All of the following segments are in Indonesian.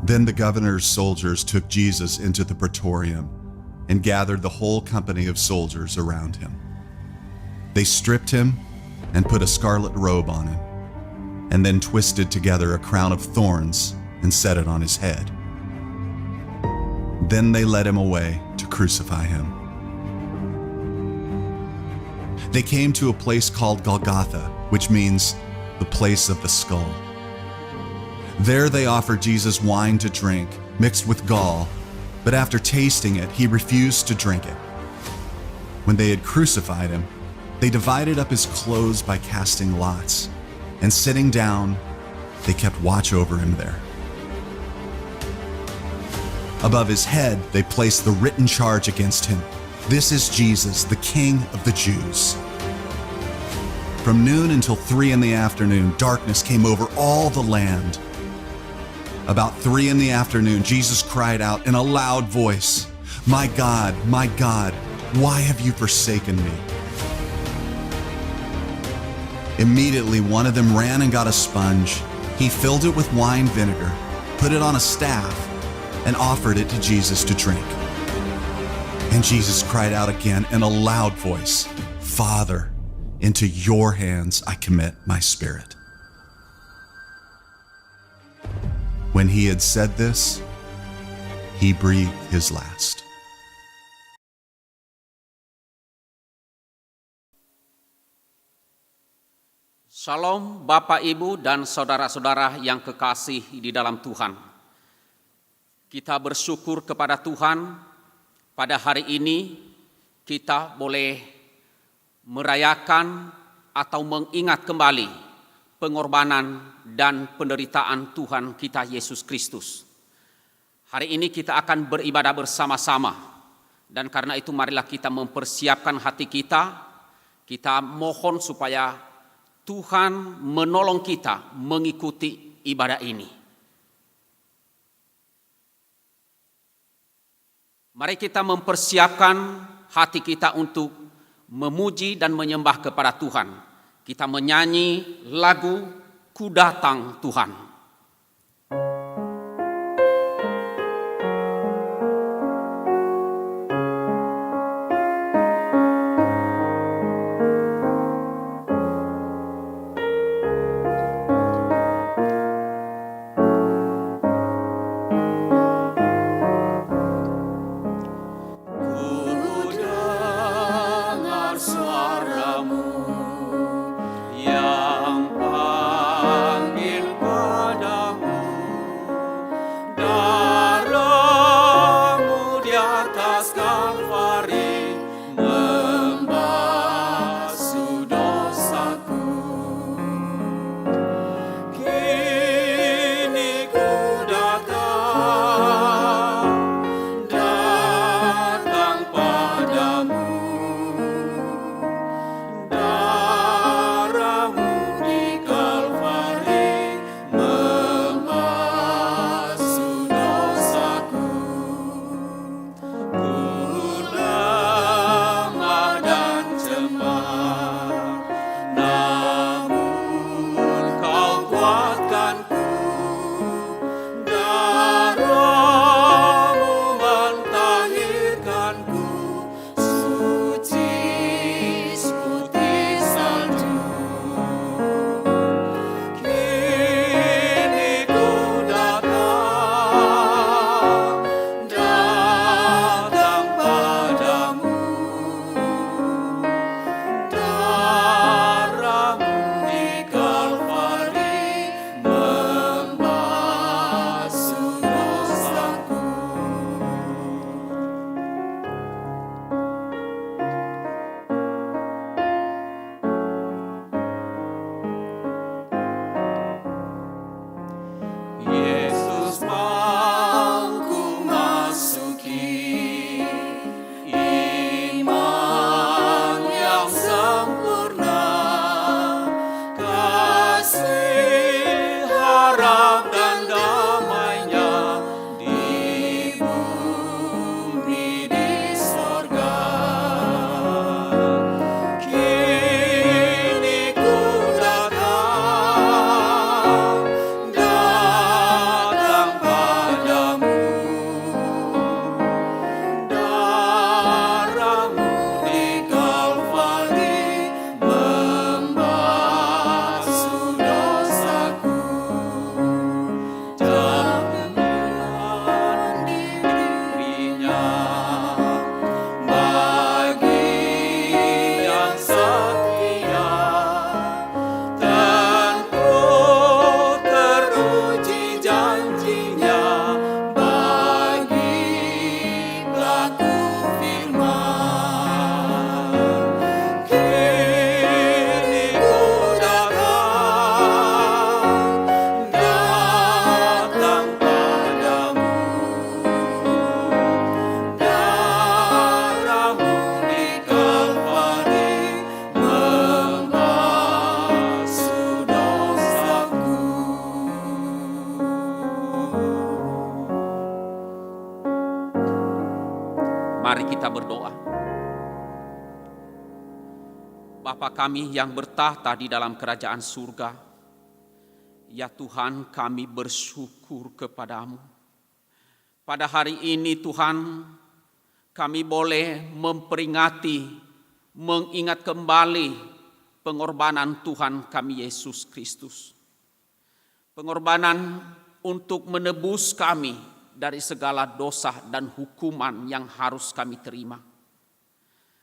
Then the governor's soldiers took Jesus into the praetorium and gathered the whole company of soldiers around him. They stripped him and put a scarlet robe on him, and then twisted together a crown of thorns and set it on his head. Then they led him away to crucify him. They came to a place called Golgotha, which means the place of the skull. There they offered Jesus wine to drink, mixed with gall, but after tasting it, he refused to drink it. When they had crucified him, they divided up his clothes by casting lots, and sitting down, they kept watch over him there. Above his head, they placed the written charge against him: "This is Jesus, the King of the Jews." From noon until 3 in the afternoon, darkness came over all the land. About 3 in the afternoon, Jesus cried out in a loud voice, my God, why have you forsaken me?" Immediately, one of them ran and got a sponge. He filled it with wine vinegar, put it on a staff, and offered it to Jesus to drink. And Jesus cried out again in a loud voice, "Father, into your hands I commit my spirit." When he had said this, he breathed his last. Shalom Bapak, Ibu, dan saudara-saudara yang kekasih di dalam Tuhan. Kita bersyukur kepada Tuhan pada hari ini kita boleh merayakan atau mengingat kembali pengorbanan dan penderitaan Tuhan kita Yesus Kristus. Hari ini kita akan beribadah bersama-sama, dan karena itu marilah kita mempersiapkan hati kita. Kita mohon supaya Tuhan menolong kita mengikuti ibadah ini. Mari kita mempersiapkan hati kita untuk memuji dan menyembah kepada Tuhan. Kita menyanyi lagu "Ku Datang Tuhan". Yang panggil Bapa kami yang bertahta di dalam kerajaan surga, ya Tuhan, kami bersyukur kepadamu. Pada hari ini Tuhan, kami boleh memperingati, mengingat kembali pengorbanan Tuhan kami Yesus Kristus. Pengorbanan untuk menebus kami dari segala dosa dan hukuman yang harus kami terima.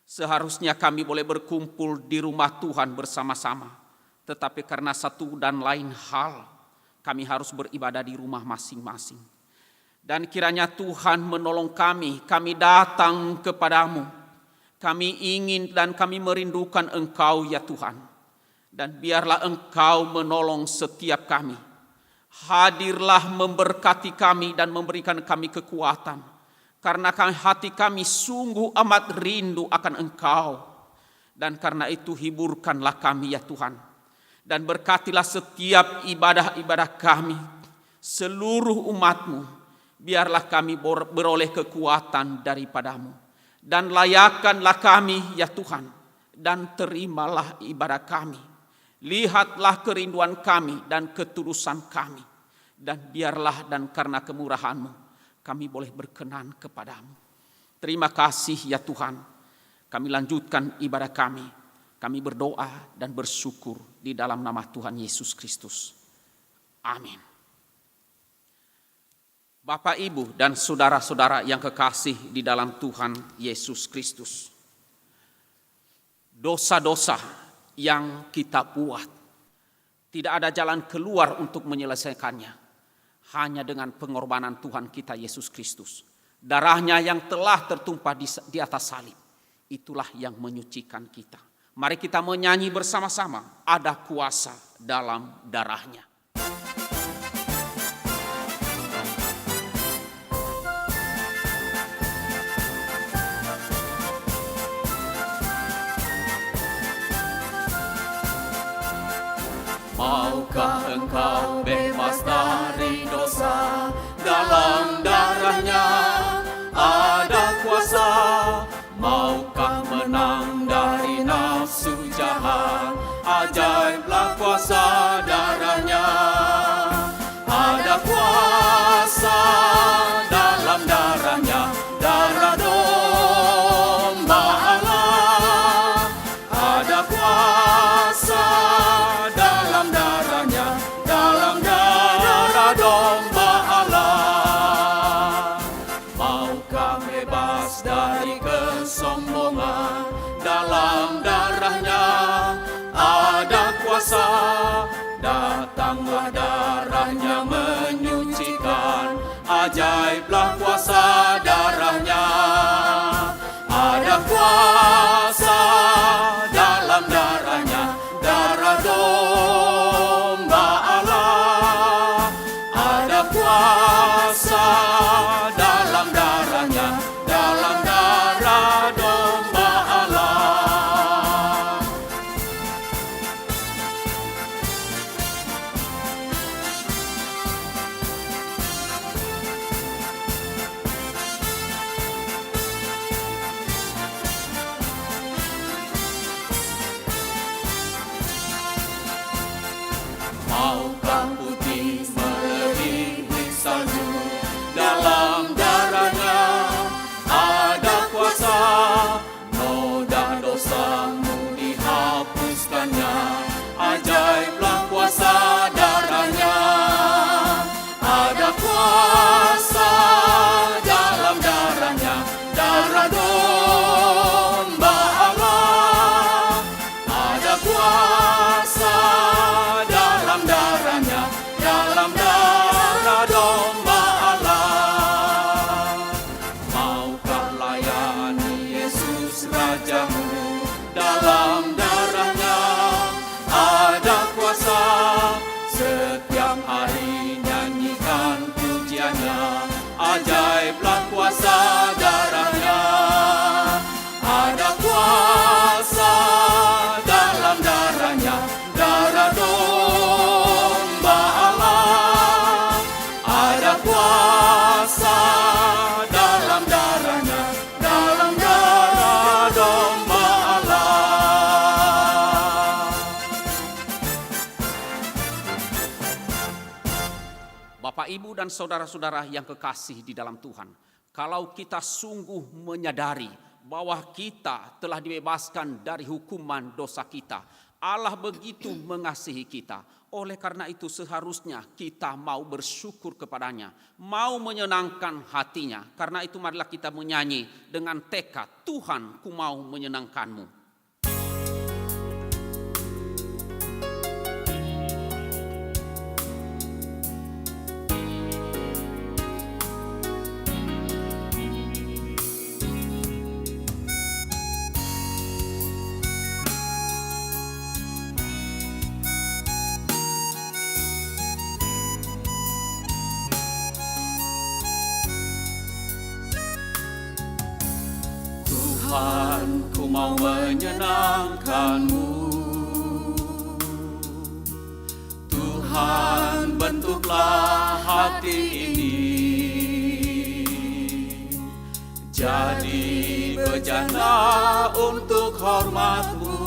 Seharusnya kami boleh berkumpul di rumah Tuhan bersama-sama, tetapi karena satu dan lain hal, kami harus beribadah di rumah masing-masing. Dan kiranya Tuhan menolong kami datang kepadamu. Kami ingin dan kami merindukan Engkau ya Tuhan. Dan biarlah Engkau menolong setiap kami. Hadirlah memberkati kami dan memberikan kami kekuatan. Karena hati kami sungguh amat rindu akan Engkau. Dan karena itu hiburkanlah kami ya Tuhan. Dan berkatilah setiap ibadah-ibadah kami. Seluruh umat-Mu. Biarlah kami beroleh kekuatan daripadamu. Dan layakkanlah kami ya Tuhan. Dan terimalah ibadah kami. Lihatlah kerinduan kami dan ketulusan kami. Dan biarlah dan karena kemurahan-Mu kami boleh berkenan kepadamu. Terima kasih ya Tuhan. Kami lanjutkan ibadah kami. Kami berdoa dan bersyukur di dalam nama Tuhan Yesus Kristus. Amin. Bapak, Ibu, dan saudara-saudara yang kekasih di dalam Tuhan Yesus Kristus. Dosa-dosa yang kita buat, tidak ada jalan keluar untuk menyelesaikannya. Hanya dengan pengorbanan Tuhan kita Yesus Kristus. Darahnya yang telah tertumpah di atas salib. Itulah yang menyucikan kita. Mari kita menyanyi bersama-sama. Ada kuasa dalam darahnya. Maukah engkau bebas dari dosa? Dalam darahnya ada kuasa. Maukah menang dari nafsu jahat? Ajaiblah kuasa darahnya. Ada kuasa dalam darahnya, darah domba Allah. Ada kuasa dalam darahnya, dalam darah domba Allah. Maukah bebas dari kesombongan? Dalam darahnya ada kuasa. Datanglah darahnya menyucikan. Ajaiblah kuasa darahnya. Ada kuasa dalam darahnya, darah domba Allah. Ada kuasa dalam darahnya, dalam darah domba Allah. Bapak, Ibu, dan saudara-saudara yang kekasih di dalam Tuhan, kalau kita sungguh menyadari bahwa kita telah dibebaskan dari hukuman dosa kita, Allah begitu mengasihi kita. Oleh karena itu seharusnya kita mau bersyukur kepadanya, mau menyenangkan hatinya. Karena itu marilah kita menyanyi dengan tekad, Tuhan, ku mau menyenangkanmu. Tuhan, ku mau menyenangkanmu. Tuhan, bentuklah hati ini jadi bejana untuk hormat-Mu.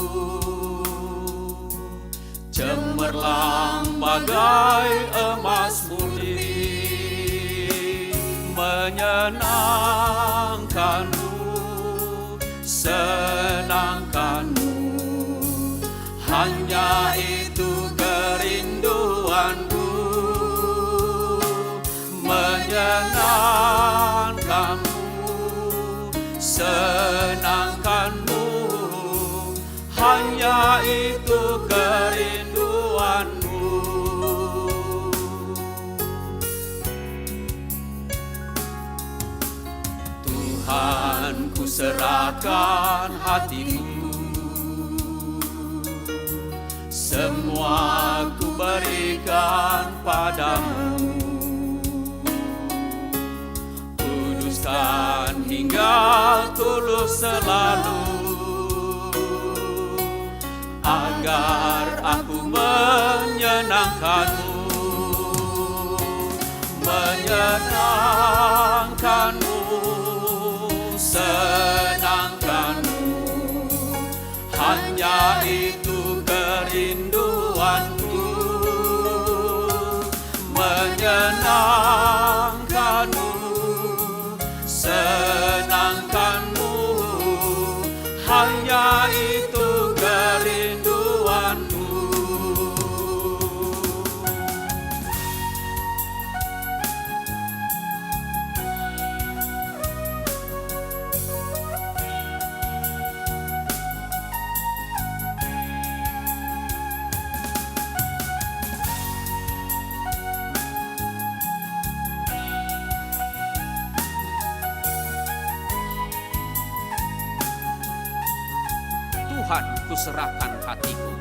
Cemerlang bagai emas murni, menyenangkanmu, senangkanmu, hanya itu kerinduanku. Menyenangkanmu, senangkanmu, hanya itu kerinduanmu. Tuhan, ku serahkan hatiku, semua ku berikan padamu. Kuduskan hingga tulus selalu, agar aku menyenangkanmu. Menyenangkanmu, senangkanmu, hanya itu kerinduanku. Menyenangkanmu, senangkanmu, hanya itu kerinduanku. Tuhan, ku serahkan hatiku.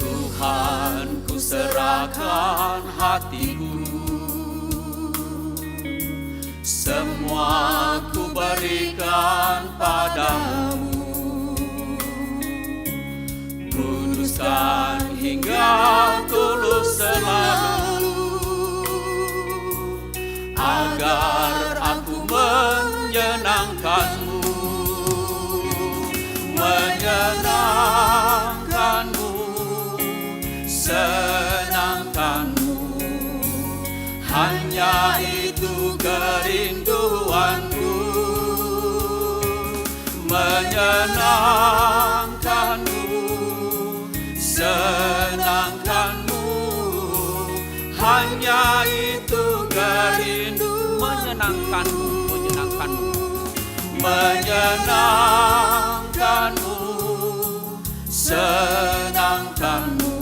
Tuhan, ku serahkan hatiku, semua ku berikan padamu. Kuduskan hingga tulus selalu, agar aku menyenangkanmu. Menyenangkanmu, senangkanmu, hanya itu kerinduanku. Menyenangkanmu, senangkanmu, hanya itu kerinduanku. Menyenangkanmu, menyenangkanmu, menyenangkanmu, senangkanmu,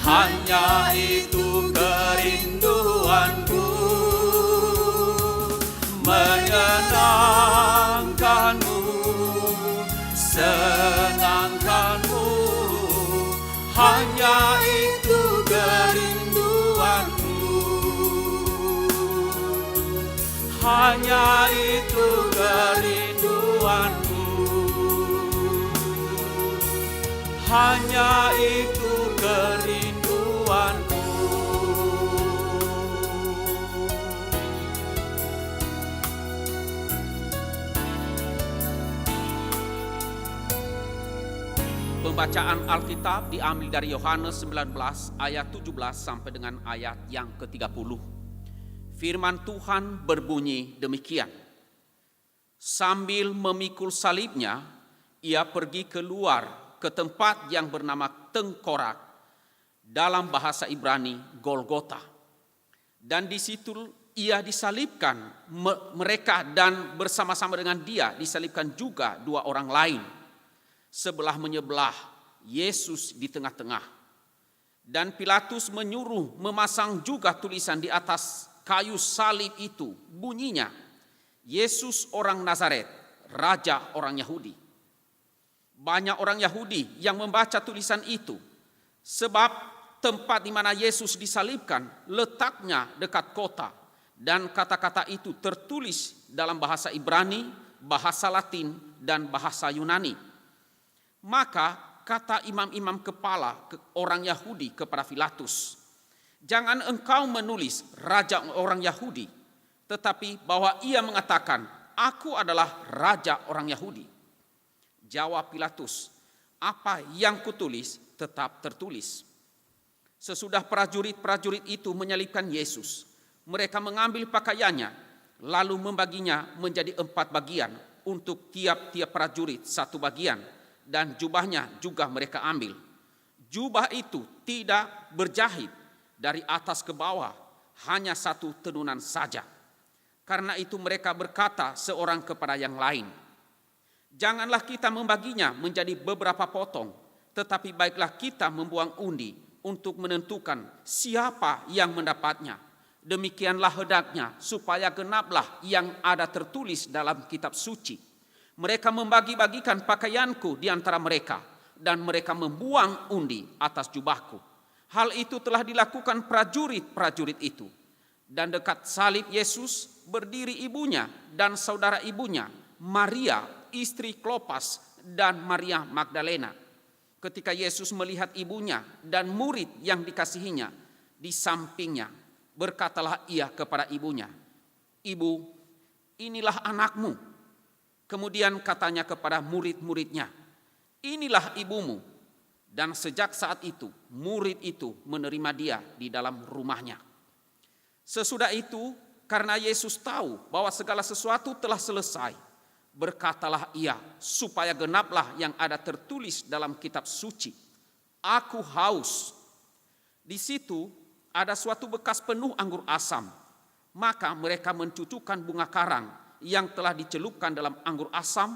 hanya itu kerinduanku. Menyenangkanmu, senangkanmu, hanya itu kerinduanku. Hanya itu kerinduanku. Hanya itu kerinduanku. Pembacaan Alkitab diambil dari Yohanes 19 ayat 17 sampai dengan ayat yang ke-30. Firman Tuhan berbunyi demikian. Sambil memikul salibnya, ia pergi keluar ke tempat yang bernama Tengkorak, dalam bahasa Ibrani Golgota. Dan di situ ia disalibkan, mereka dan bersama-sama dengan dia disalibkan juga dua orang lain. Sebelah menyebelah, Yesus di tengah-tengah. Dan Pilatus menyuruh memasang juga tulisan di atas kayu salib itu. Bunyinya, Yesus orang Nazaret, Raja orang Yahudi. Banyak orang Yahudi yang membaca tulisan itu, sebab tempat di mana Yesus disalibkan letaknya dekat kota. Dan kata-kata itu tertulis dalam bahasa Ibrani, bahasa Latin, dan bahasa Yunani. Maka kata imam-imam kepala orang Yahudi kepada Pilatus, jangan engkau menulis raja orang Yahudi, tetapi bahwa ia mengatakan, aku adalah raja orang Yahudi. Jawab Pilatus, apa yang kutulis tetap tertulis. Sesudah prajurit-prajurit itu menyalibkan Yesus, mereka mengambil pakaiannya, lalu membaginya menjadi 4 bagian, untuk tiap-tiap prajurit 1 bagian. Dan jubahnya juga mereka ambil. Jubah itu tidak berjahit dari atas ke bawah, hanya 1 tenunan saja. Karena itu mereka berkata seorang kepada yang lain, janganlah kita membaginya menjadi beberapa potong, tetapi baiklah kita membuang undi untuk menentukan siapa yang mendapatnya. Demikianlah hendaknya, supaya genaplah yang ada tertulis dalam kitab suci. Mereka membagi-bagikan pakaianku di antara mereka, dan mereka membuang undi atas jubahku. Hal itu telah dilakukan prajurit-prajurit itu. Dan dekat salib Yesus berdiri ibunya dan saudara ibunya, Maria, istri Klopas, dan Maria Magdalena. Ketika Yesus melihat ibunya dan murid yang dikasihinya di sampingnya, berkatalah ia kepada ibunya, "Ibu, inilah anakmu." Kemudian katanya kepada murid-muridnya, inilah ibumu. Dan sejak saat itu, murid itu menerima dia di dalam rumahnya. Sesudah itu, karena Yesus tahu bahwa segala sesuatu telah selesai, berkatalah ia, supaya genaplah yang ada tertulis dalam kitab suci, aku haus. Di situ ada suatu bekas penuh anggur asam, maka mereka mencucukkan bunga karang yang telah dicelupkan dalam anggur asam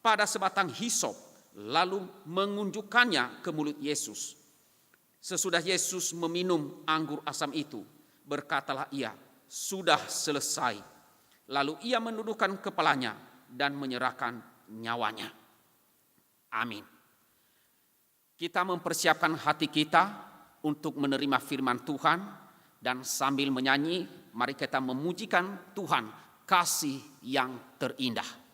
pada sebatang hisop, lalu mengunjukkannya ke mulut Yesus. Sesudah Yesus meminum anggur asam itu, berkatalah ia, sudah selesai. Lalu ia menundukkan kepalanya dan menyerahkan nyawanya. Amin. Kita mempersiapkan hati kita untuk menerima firman Tuhan, dan sambil menyanyi, mari kita memujikan Tuhan, kasih yang terindah.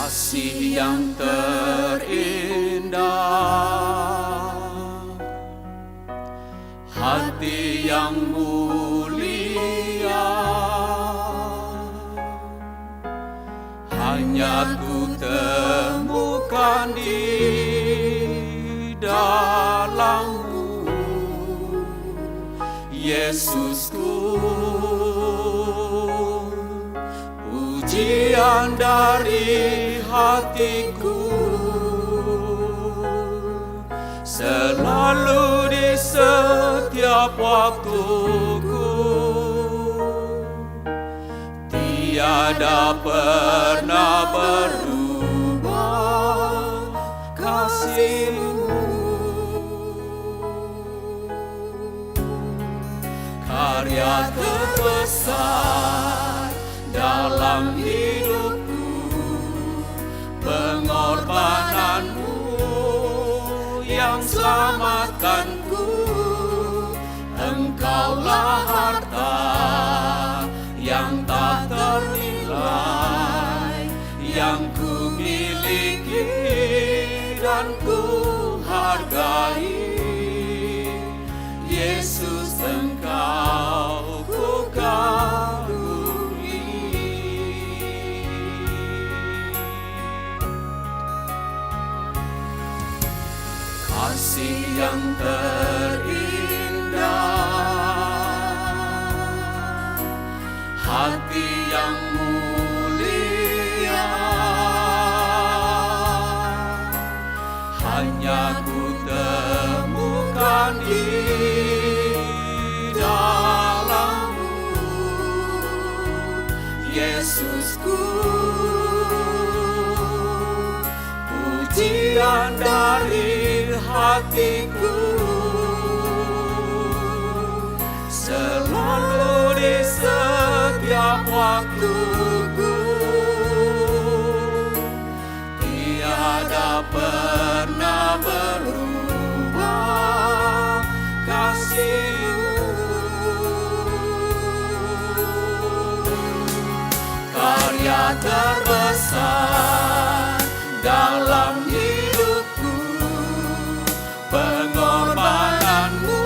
Kasih yang terindah, hati yang mulia, hanya ku temukan di dalam-Mu, Yesusku. Pujian dari hatiku selalu di setiap waktuku, tiada pernah berubah kasih-Mu. Karya terbesar dalam hidupku yang ku miliki dan ku hargai. Yesus, Engkau ku kagumi. Kasih yang terindah, hati yang mulia, hanya ku temukan di dalam-Mu, Yesusku. Pujian dari hatiku selalu di setiap waktuku, tiada pernah berubah kasih-Mu. Karya terbesar dalam hidupku, pengorbananmu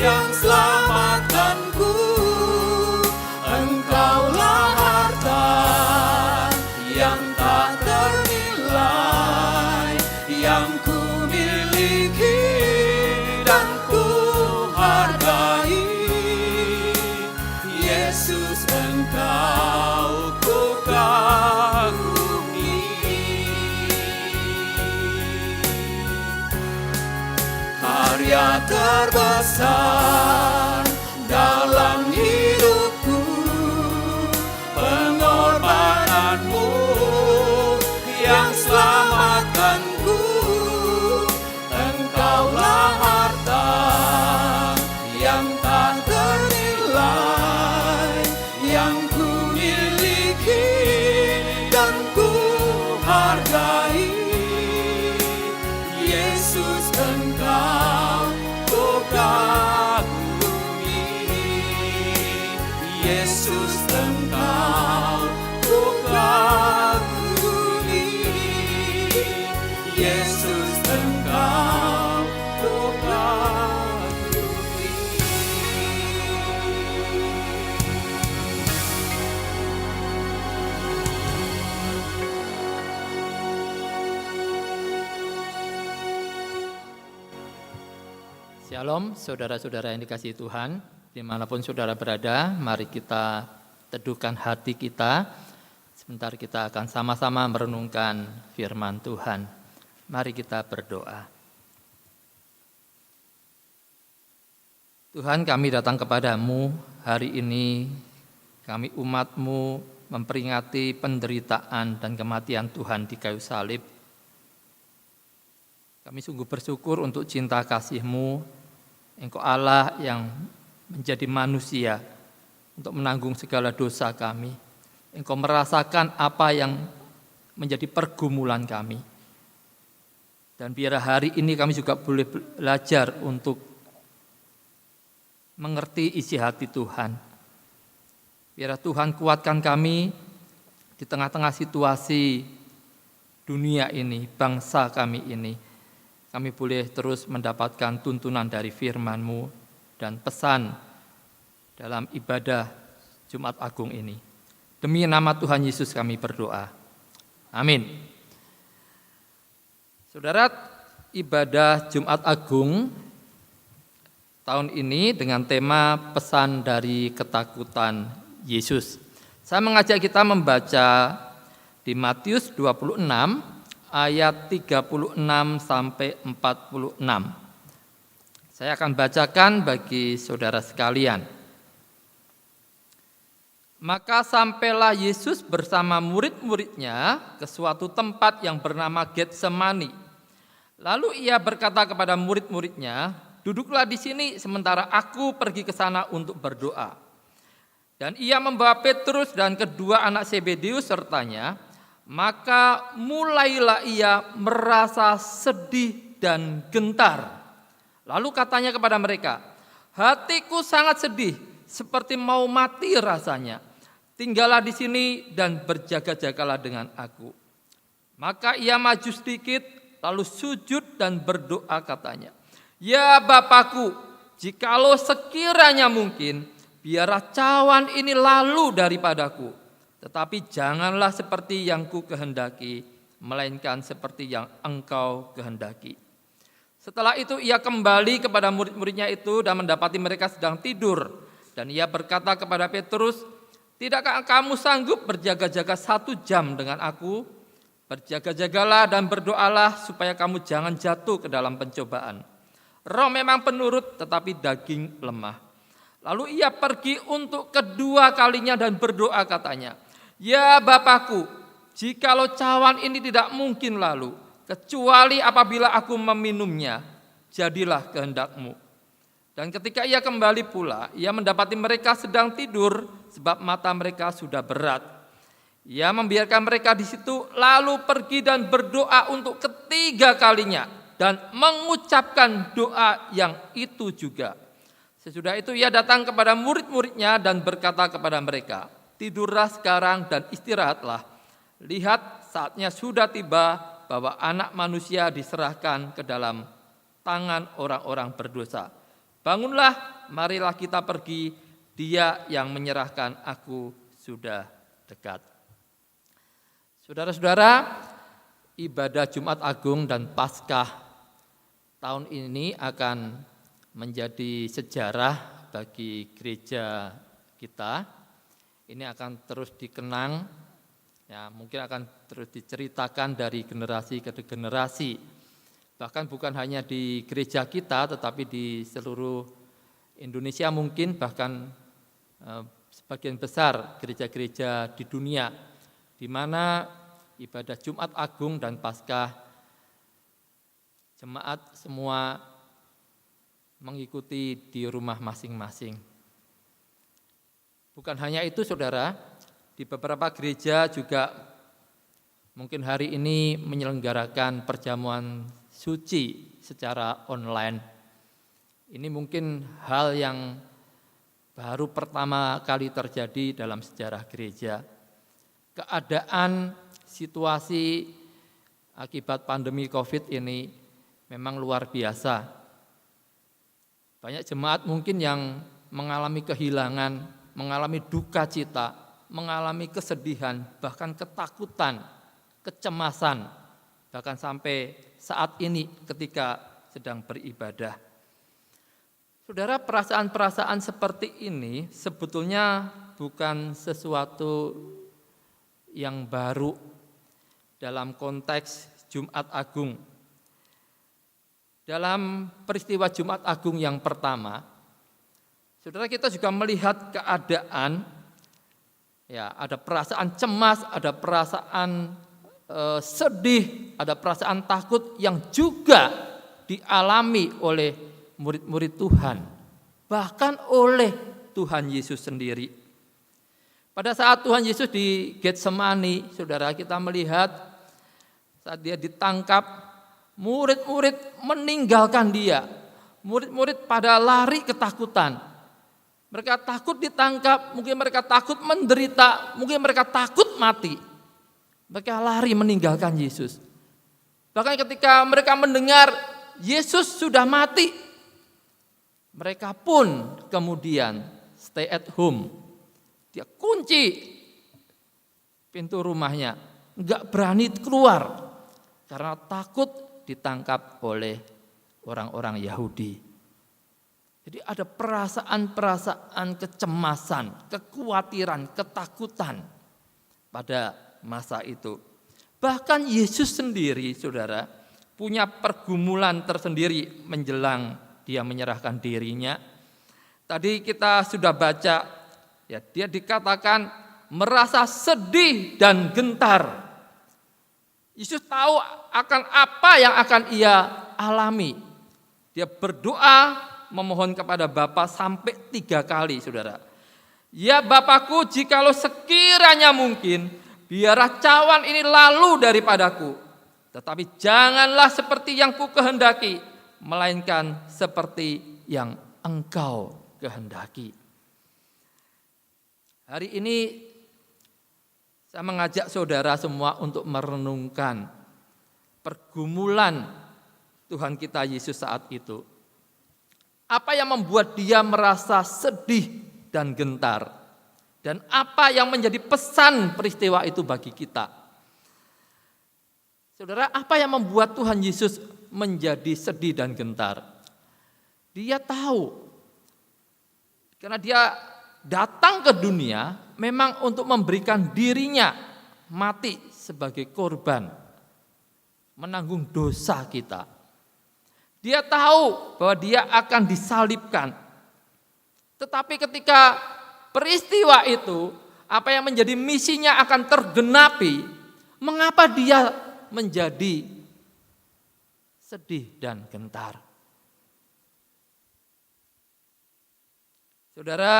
yang selamatkanku. Engkaulah harta yang tak ternilai, yang ku miliki dan ku hargai. Yesus, Engkau ku kagumi. Karya terbesar dalam hidupku, pengorbananmu yang selamatkanku. Engkaulah harta yang tak ternilai, yang ku miliki dan ku hargai. Yesus, Engkau ku kagumi. Yesus, Engkau ku kagumi. Yesus, Engkau ku kagumi. Shalom, saudara-saudara yang dikasihi Tuhan, dimanapun saudara berada, mari kita teduhkan hati kita. Sebentar kita akan sama-sama merenungkan firman Tuhan. Mari kita berdoa. Tuhan, kami datang kepadamu hari ini, kami umat-Mu memperingati penderitaan dan kematian Tuhan di kayu salib. Kami sungguh bersyukur untuk cinta kasih-Mu, Engkau Allah yang menjadi manusia untuk menanggung segala dosa kami. Engkau merasakan apa yang menjadi pergumulan kami. Dan biar hari ini kami juga boleh belajar untuk mengerti isi hati Tuhan. Biar Tuhan kuatkan kami di tengah-tengah situasi dunia ini, bangsa kami ini. Kami boleh terus mendapatkan tuntunan dari firman-Mu dan pesan dalam ibadah Jumat Agung ini. Demi nama Tuhan Yesus kami berdoa. Amin. Saudara, ibadah Jumat Agung tahun ini dengan tema pesan dari ketakutan Yesus. Saya mengajak kita membaca di Matius 26 ayat 36 sampai 46. Saya akan bacakan bagi saudara sekalian. Maka sampailah Yesus bersama murid-muridnya ke suatu tempat yang bernama Getsemani. Lalu ia berkata kepada murid-muridnya, "Duduklah di sini sementara aku pergi ke sana untuk berdoa." Dan ia membawa Petrus dan kedua anak Zebedeus sertanya. Maka mulailah ia merasa sedih dan gentar. Lalu katanya kepada mereka, "Hatiku sangat sedih, seperti mau mati rasanya. tinggallah di sini dan berjaga-jagalah dengan aku. Maka ia maju sedikit, lalu sujud dan berdoa katanya, ya Bapakku, jikalau sekiranya mungkin, biarlah cawan ini lalu daripadaku. Tetapi janganlah seperti yang ku kehendaki, melainkan seperti yang engkau kehendaki. Setelah itu ia kembali kepada murid-muridnya itu dan mendapati mereka sedang tidur. Dan ia berkata kepada Petrus, tidakkah kamu sanggup berjaga-jaga 1 jam dengan aku? Berjaga-jagalah dan berdoalah supaya kamu jangan jatuh ke dalam pencobaan. Roh memang penurut tetapi daging lemah. Lalu ia pergi untuk kedua kalinya dan berdoa katanya, ya Bapakku, jikalau cawan ini tidak mungkin lalu, kecuali apabila aku meminumnya, jadilah kehendak-Mu. Dan ketika ia kembali pula, ia mendapati mereka sedang tidur sebab mata mereka sudah berat. Ia membiarkan mereka di situ, lalu pergi dan berdoa untuk ketiga kalinya dan mengucapkan doa yang itu juga. Sesudah itu ia datang kepada murid-muridnya dan berkata kepada mereka, tidurlah sekarang dan istirahatlah. Lihat, saatnya sudah tiba bahwa Anak Manusia diserahkan ke dalam tangan orang-orang berdosa. Bangunlah, marilah kita pergi, Dia yang menyerahkan aku sudah dekat. Saudara-saudara, ibadah Jumat Agung dan Paskah tahun ini akan menjadi sejarah bagi gereja kita. Ini akan terus dikenang, ya, mungkin akan terus diceritakan dari generasi ke generasi. Bahkan bukan hanya di gereja kita, tetapi di seluruh Indonesia mungkin, bahkan sebagian besar gereja-gereja di dunia, di mana ibadah Jumat Agung dan Paskah jemaat semua mengikuti di rumah masing-masing. Bukan hanya itu saudara, di beberapa gereja juga mungkin hari ini menyelenggarakan perjamuan suci secara online. Ini mungkin hal yang baru pertama kali terjadi dalam sejarah gereja. Keadaan situasi akibat pandemi COVID ini memang luar biasa. Banyak jemaat mungkin yang mengalami kehilangan, mengalami duka cita, mengalami kesedihan, bahkan ketakutan, kecemasan, bahkan sampai saat ini ketika sedang beribadah. Saudara, perasaan-perasaan seperti ini sebetulnya bukan sesuatu yang baru dalam konteks Jumat Agung. Dalam peristiwa Jumat Agung yang pertama, saudara, kita juga melihat keadaan, ya, ada perasaan cemas, ada perasaan sedih, ada perasaan takut yang juga dialami oleh murid-murid Tuhan, bahkan oleh Tuhan Yesus sendiri. Pada saat Tuhan Yesus di Getsemani, saudara, kita melihat saat dia ditangkap, murid-murid meninggalkan dia. Murid-murid pada lari ketakutan. Mereka takut ditangkap, mungkin mereka takut menderita, mungkin mereka takut mati. Mereka lari meninggalkan Yesus. Bahkan ketika mereka mendengar Yesus sudah mati, mereka pun kemudian stay at home. Dia kunci pintu rumahnya, enggak berani keluar karena takut ditangkap oleh orang-orang Yahudi. Jadi ada perasaan-perasaan kecemasan, kekhawatiran, ketakutan pada masa itu. Bahkan Yesus sendiri, saudara, punya pergumulan tersendiri menjelang dia menyerahkan dirinya. Tadi kita sudah baca, ya, dia dikatakan merasa sedih dan gentar. Yesus tahu akan apa yang akan ia alami. Dia berdoa memohon kepada Bapa sampai 3 kali, saudara. Ya Bapakku, jikalau sekiranya mungkin, biarlah cawan ini lalu daripadaku. Tetapi janganlah seperti yang ku kehendaki, melainkan seperti yang Engkau kehendaki. Hari ini Saya mengajak saudara semua untuk merenungkan pergumulan Tuhan kita Yesus saat itu. Apa yang membuat dia merasa sedih dan gentar? Dan apa yang menjadi pesan peristiwa itu bagi kita? Saudara, apa yang membuat Tuhan Yesus menjadi sedih dan gentar? Dia tahu, karena dia datang ke dunia memang untuk memberikan dirinya mati sebagai korban, menanggung dosa kita. Dia tahu bahwa dia akan disalibkan. Tetapi ketika peristiwa itu, apa yang menjadi misinya akan tergenapi, mengapa dia menjadi sedih dan gentar? Saudara,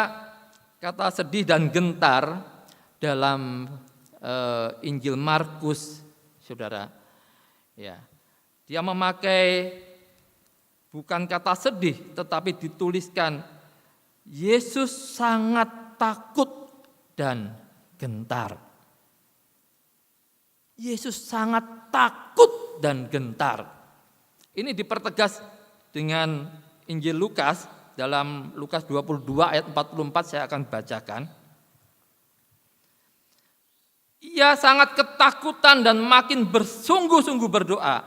kata sedih dan gentar dalam Injil Markus, saudara, ya, dia memakai bukan kata sedih, tetapi dituliskan Yesus sangat takut dan gentar. Yesus sangat takut dan gentar. Ini dipertegas dengan Injil Lukas. Dalam Lukas 22 ayat 44 saya akan bacakan. Ia sangat ketakutan dan makin bersungguh-sungguh berdoa.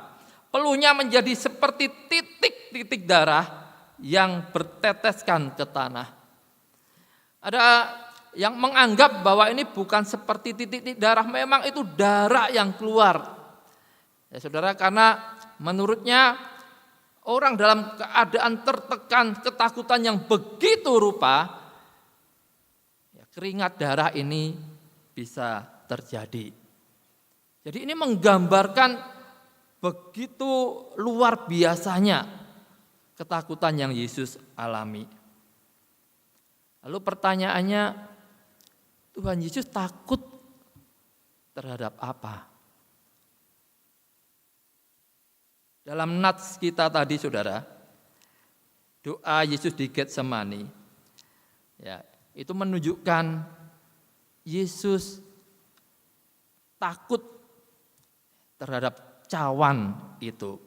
Peluhnya menjadi seperti titik-titik darah yang berteteskan ke tanah. Ada yang menganggap bahwa ini bukan seperti titik-titik darah, memang itu darah yang keluar. Ya saudara, karena menurutnya orang dalam keadaan tertekan, ketakutan yang begitu rupa, ya, keringat darah ini bisa terjadi. Jadi ini menggambarkan begitu luar biasanya ketakutan yang Yesus alami. Lalu pertanyaannya, Tuhan Yesus takut terhadap apa? Dalam nats kita tadi saudara, doa Yesus di Getsemani, ya, itu menunjukkan Yesus takut terhadap cawan itu.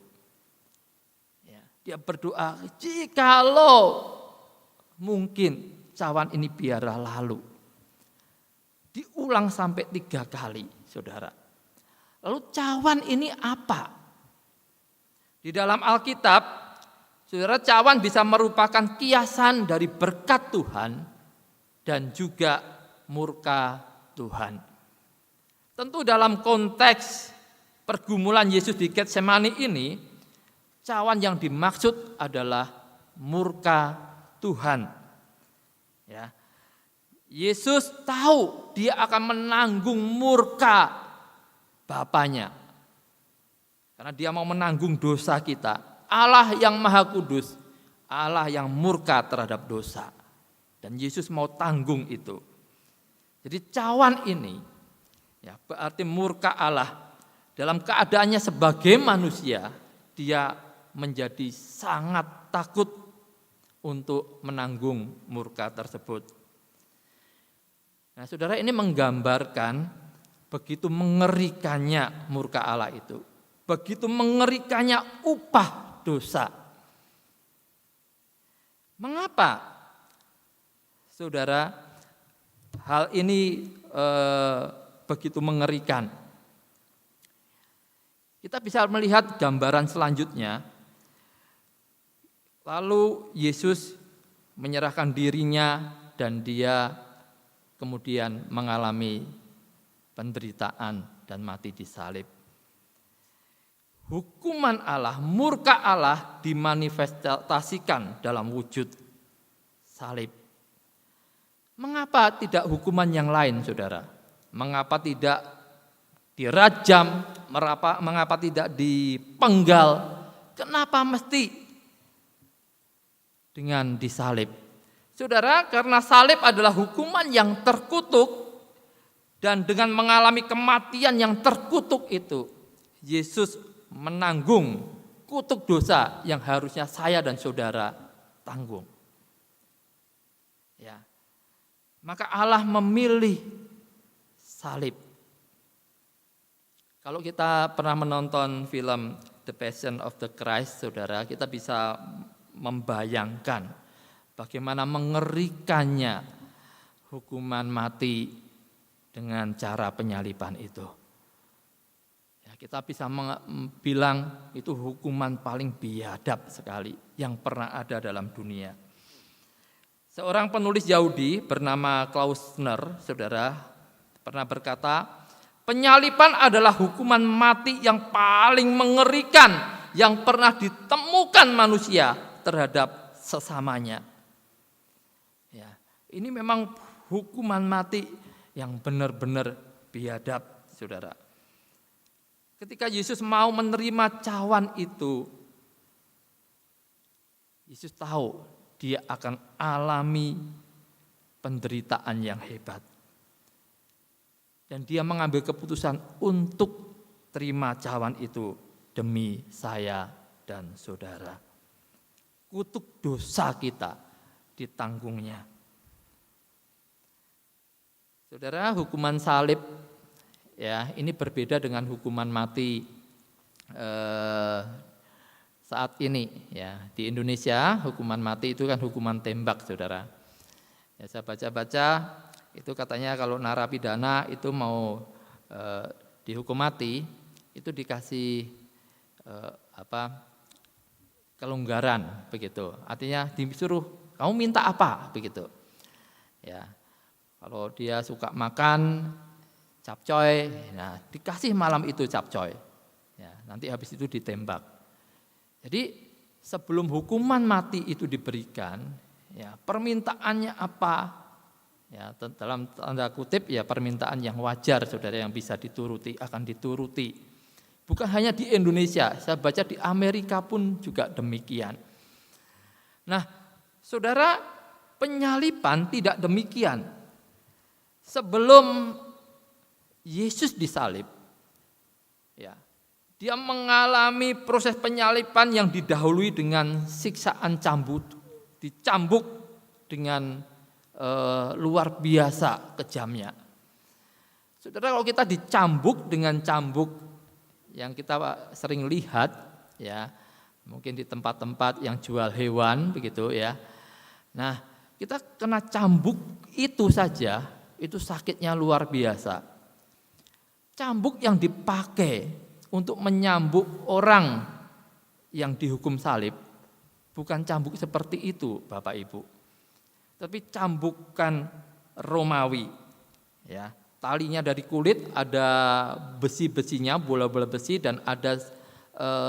Ya, dia berdoa, jikalau mungkin cawan ini biarlah lalu. Diulang sampai 3 kali saudara. Lalu cawan ini apa? Di dalam Alkitab, saudara, cawan bisa merupakan kiasan dari berkat Tuhan dan juga murka Tuhan. Tentu dalam konteks pergumulan Yesus di Getsemani ini, cawan yang dimaksud adalah murka Tuhan. Ya. Yesus tahu dia akan menanggung murka Bapaknya. Karena dia mau menanggung dosa kita. Allah yang maha kudus, Allah yang murka terhadap dosa. Dan Yesus mau tanggung itu. Jadi cawan ini, ya, berarti murka Allah. Dalam keadaannya sebagai manusia, dia menjadi sangat takut untuk menanggung murka tersebut. Nah saudara, ini menggambarkan begitu mengerikannya murka Allah itu. Begitu mengerikannya upah dosa. Mengapa, saudara, hal ini begitu mengerikan? Kita bisa melihat gambaran selanjutnya. Lalu Yesus menyerahkan dirinya dan dia kemudian mengalami penderitaan dan mati disalib. Hukuman Allah, murka Allah dimanifestasikan dalam wujud salib. Mengapa tidak hukuman yang lain, saudara? Mengapa tidak dirajam? Mengapa tidak dipenggal? Kenapa mesti dengan disalib? Saudara, karena salib adalah hukuman yang terkutuk, dan dengan mengalami kematian yang terkutuk itu, Yesus menanggung kutuk dosa yang harusnya saya dan saudara tanggung. Ya. Maka Allah memilih salib Kalau kita pernah menonton film The Passion of the Christ, saudara, kita bisa membayangkan bagaimana mengerikannya hukuman mati dengan cara penyaliban itu. Ya, kita bisa bilang itu hukuman paling biadab sekali yang pernah ada dalam dunia. Seorang penulis Yahudi bernama Klausner, saudara, pernah berkata, penyaliban adalah hukuman mati yang paling mengerikan yang pernah ditemukan manusia terhadap sesamanya. Ya, ini memang hukuman mati yang benar-benar biadab, saudara. Ketika Yesus mau menerima cawan itu, Yesus tahu dia akan alami penderitaan yang hebat. Dan dia mengambil keputusan untuk terima cawan itu demi saya dan saudara. Kutuk dosa kita ditanggungnya. Saudara, hukuman salib ya ini berbeda dengan hukuman mati saat ini ya. Di Indonesia hukuman mati itu kan hukuman tembak, saudara. Ya, saya baca-baca itu katanya kalau narapidana itu mau dihukum mati itu dikasih kelonggaran begitu. Artinya disuruh kamu minta apa begitu. Ya. Kalau dia suka makan capcoy, nah dikasih malam itu capcoy. Ya, nanti habis itu ditembak. Jadi sebelum hukuman mati itu diberikan, ya permintaannya apa? Ya, dalam tanda kutip ya permintaan yang wajar, saudara, yang bisa dituruti akan dituruti. Bukan hanya di Indonesia, saya baca di Amerika pun juga demikian. Nah, saudara, penyaliban tidak demikian. Sebelum Yesus disalib, ya, dia mengalami proses penyaliban yang didahului dengan siksaan cambuk, dicambuk dengan luar biasa kejamnya. Saudara, kalau kita dicambuk dengan cambuk yang kita sering lihat ya, mungkin di tempat-tempat yang jual hewan begitu ya. Nah, kita kena cambuk itu saja, itu sakitnya luar biasa. Cambuk yang dipakai untuk menyambuk orang yang dihukum salib bukan cambuk seperti itu, Bapak Ibu. Tapi cambukan Romawi, ya, talinya dari kulit, ada besi-besinya, bola-bola besi, dan ada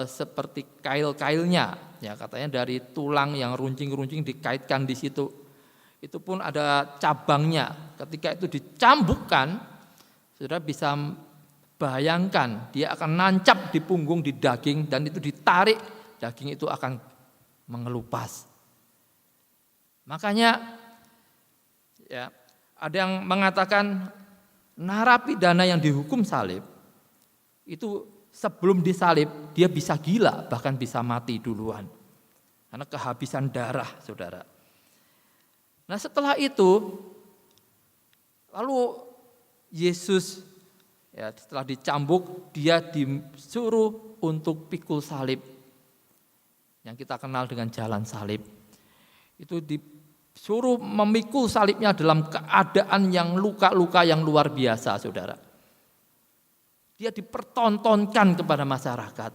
seperti kail-kailnya, ya, katanya dari tulang yang runcing-runcing dikaitkan di situ. Itu pun ada cabangnya. Ketika itu dicambukkan, saudara bisa bayangkan dia akan nancap di punggung, di daging, dan itu ditarik, daging itu akan mengelupas. Makanya ya, ada yang mengatakan narapidana yang dihukum salib itu sebelum disalib dia bisa gila, bahkan bisa mati duluan karena kehabisan darah, saudara. Nah, setelah itu lalu Yesus ya, setelah dicambuk dia disuruh untuk pikul salib yang kita kenal dengan jalan salib. Itu disuruh memikul salibnya dalam keadaan yang luka-luka yang luar biasa, saudara. Dia dipertontonkan kepada masyarakat.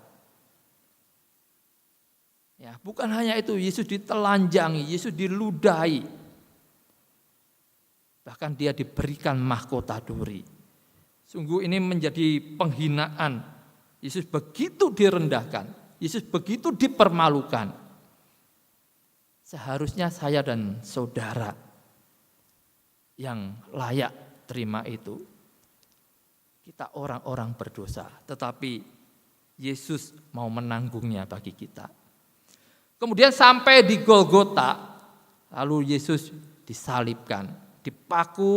Ya, bukan hanya itu, Yesus ditelanjangi, Yesus diludahi. Bahkan dia diberikan mahkota duri. Sungguh ini menjadi penghinaan. Yesus begitu direndahkan, Yesus begitu dipermalukan. Seharusnya saya dan saudara yang layak terima itu. Kita orang-orang berdosa, tetapi Yesus mau menanggungnya bagi kita. Kemudian sampai di Golgota, lalu Yesus disalibkan, dipaku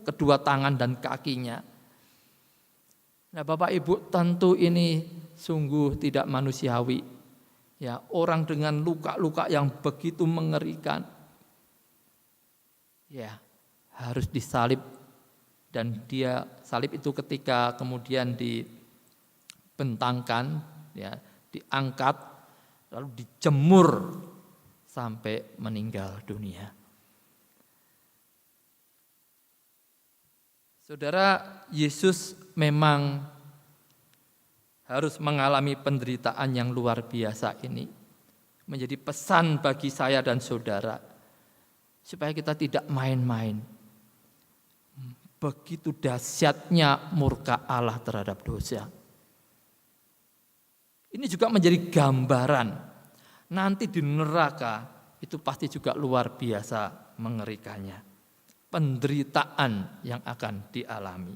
kedua tangan dan kakinya. Nah, Bapak Ibu, tentu ini sungguh tidak manusiawi. Ya, orang dengan luka-luka yang begitu mengerikan, ya harus disalib, dan dia salib itu ketika kemudian dibentangkan, ya, diangkat, lalu dijemur sampai meninggal dunia. Saudara, Yesus memang harus mengalami penderitaan yang luar biasa ini. Menjadi pesan bagi saya dan saudara, supaya kita tidak main-main. Begitu dahsyatnya murka Allah terhadap dosa. Ini juga menjadi gambaran. Nanti di neraka itu pasti juga luar biasa mengerikannya. Penderitaan yang akan dialami.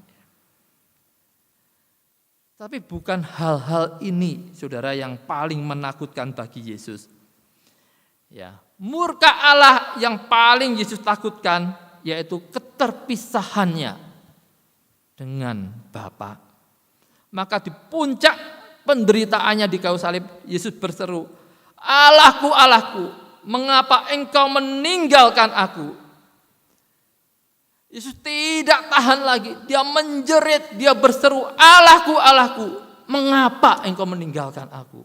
Tapi bukan hal-hal ini, saudara, yang paling menakutkan bagi Yesus. Ya, murka Allah yang paling Yesus takutkan yaitu keterpisahannya dengan Bapa. Maka di puncak penderitaannya di kayu salib, Yesus berseru, "Allahku, Allahku, mengapa engkau meninggalkan aku?" Yesus tidak tahan lagi, dia menjerit, dia berseru, "Allahku, Allahku, mengapa engkau meninggalkan aku?"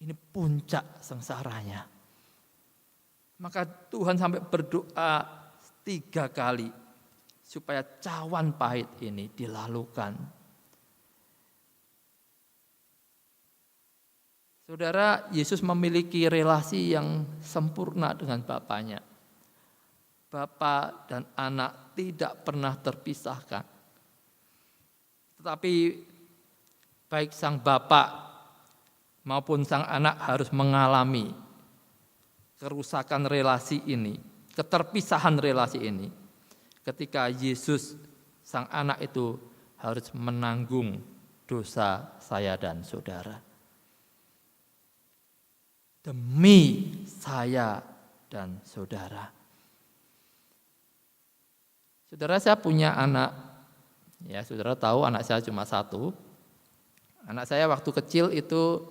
Ini puncak sengsaranya. Maka Tuhan sampai berdoa 3 kali supaya cawan pahit ini dilalukan. Saudara, Yesus memiliki relasi yang sempurna dengan Bapaknya. Bapa dan anak tidak pernah terpisahkan. Tetapi baik sang Bapa maupun sang anak harus mengalami kerusakan relasi ini, keterpisahan relasi ini. Ketika Yesus, sang anak itu harus menanggung dosa saya dan saudara. Demi saya dan saudara. Saudara, saya punya anak. Ya, saudara tahu anak saya cuma 1. Anak saya waktu kecil itu,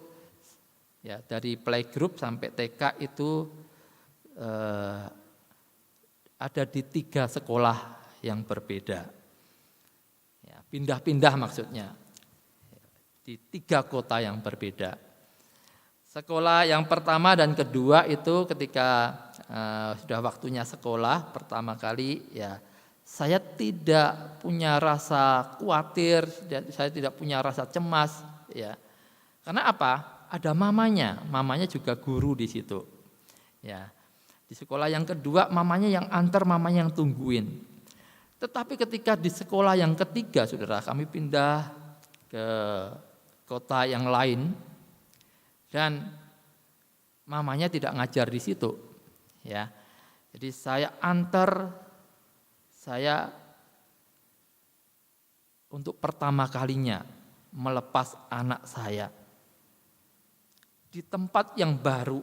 ya, dari playgroup sampai TK itu ada di 3 sekolah yang berbeda. Ya, pindah-pindah maksudnya. Di 3 kota yang berbeda. Sekolah yang pertama dan kedua itu ketika sudah waktunya sekolah pertama kali, ya, saya tidak punya rasa khawatir, saya tidak punya rasa cemas, ya. Karena apa? Ada mamanya juga guru di situ. Ya. Di sekolah yang kedua mamanya yang antar, mamanya yang tungguin. Tetapi ketika di sekolah yang ketiga, saudara, kami pindah ke kota yang lain. Dan mamanya tidak ngajar di situ, ya. Jadi saya antar, saya untuk pertama kalinya melepas anak saya di tempat yang baru,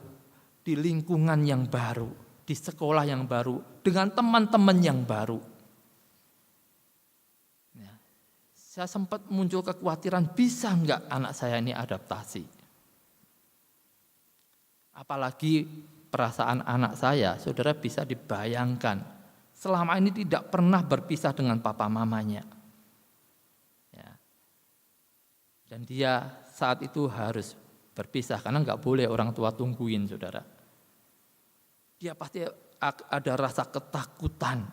di lingkungan yang baru, di sekolah yang baru, dengan teman-teman yang baru. Ya. Saya sempat muncul kekhawatiran, bisa enggak anak saya ini adaptasi? Apalagi perasaan anak saya, saudara bisa dibayangkan, selama ini tidak pernah berpisah dengan papa mamanya. Ya. Dan dia saat itu harus berpisah, karena enggak boleh orang tua tungguin, saudara. Dia pasti ada rasa ketakutan.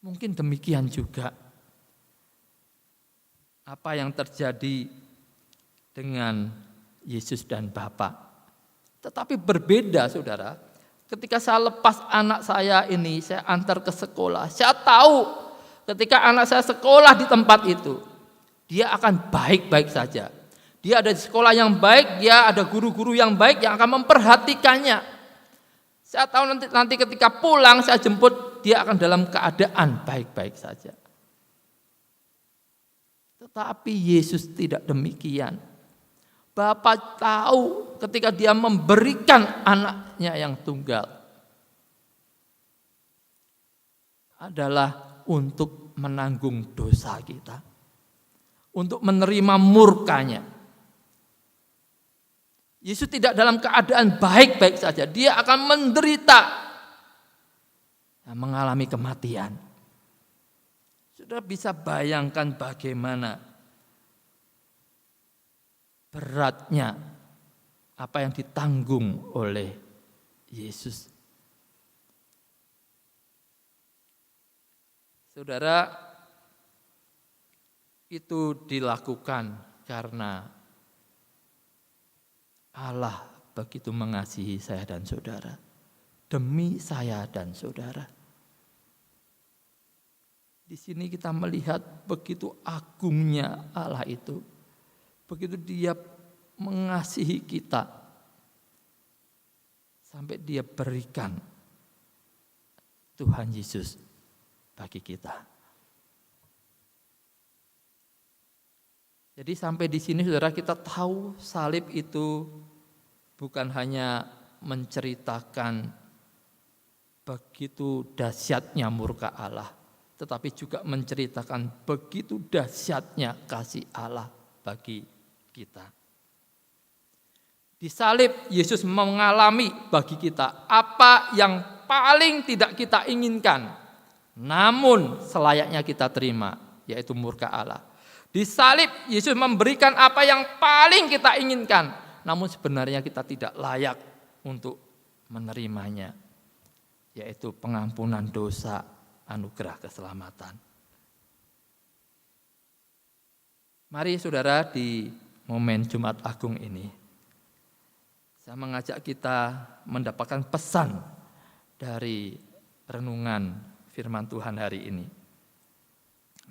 Mungkin demikian juga apa yang terjadi dengan Yesus dan Bapa. Tetapi berbeda, saudara. Ketika saya lepas anak saya ini, saya antar ke sekolah. Saya tahu ketika anak saya sekolah di tempat itu, dia akan baik-baik saja. Dia ada di sekolah yang baik, dia ada guru-guru yang baik yang akan memperhatikannya. Saya tahu nanti ketika pulang saya jemput, dia akan dalam keadaan baik-baik saja. Tetapi Yesus tidak demikian. Bapa tahu ketika dia memberikan anaknya yang tunggal adalah untuk menanggung dosa kita, untuk menerima murkanya. Yesus tidak dalam keadaan baik-baik saja, dia akan menderita, mengalami kematian Saudara bisa bayangkan bagaimana beratnya apa yang ditanggung oleh Yesus. Saudara, itu dilakukan karena Allah begitu mengasihi saya dan saudara. Demi saya dan saudara. Di sini kita melihat begitu agungnya Allah itu. Begitu Dia mengasihi kita. Sampai Dia berikan Tuhan Yesus bagi kita. Jadi sampai di sini saudara kita tahu salib itu bukan hanya menceritakan begitu dahsyatnya murka Allah, tetapi juga menceritakan begitu dahsyatnya kasih Allah bagi kita. Di salib Yesus mengalami bagi kita apa yang paling tidak kita inginkan, namun selayaknya kita terima, yaitu murka Allah. Di salib Yesus memberikan apa yang paling kita inginkan, namun sebenarnya kita tidak layak untuk menerimanya, yaitu pengampunan dosa, anugerah keselamatan. Mari saudara, di momen Jumat Agung ini, saya mengajak kita mendapatkan pesan dari renungan firman Tuhan hari ini.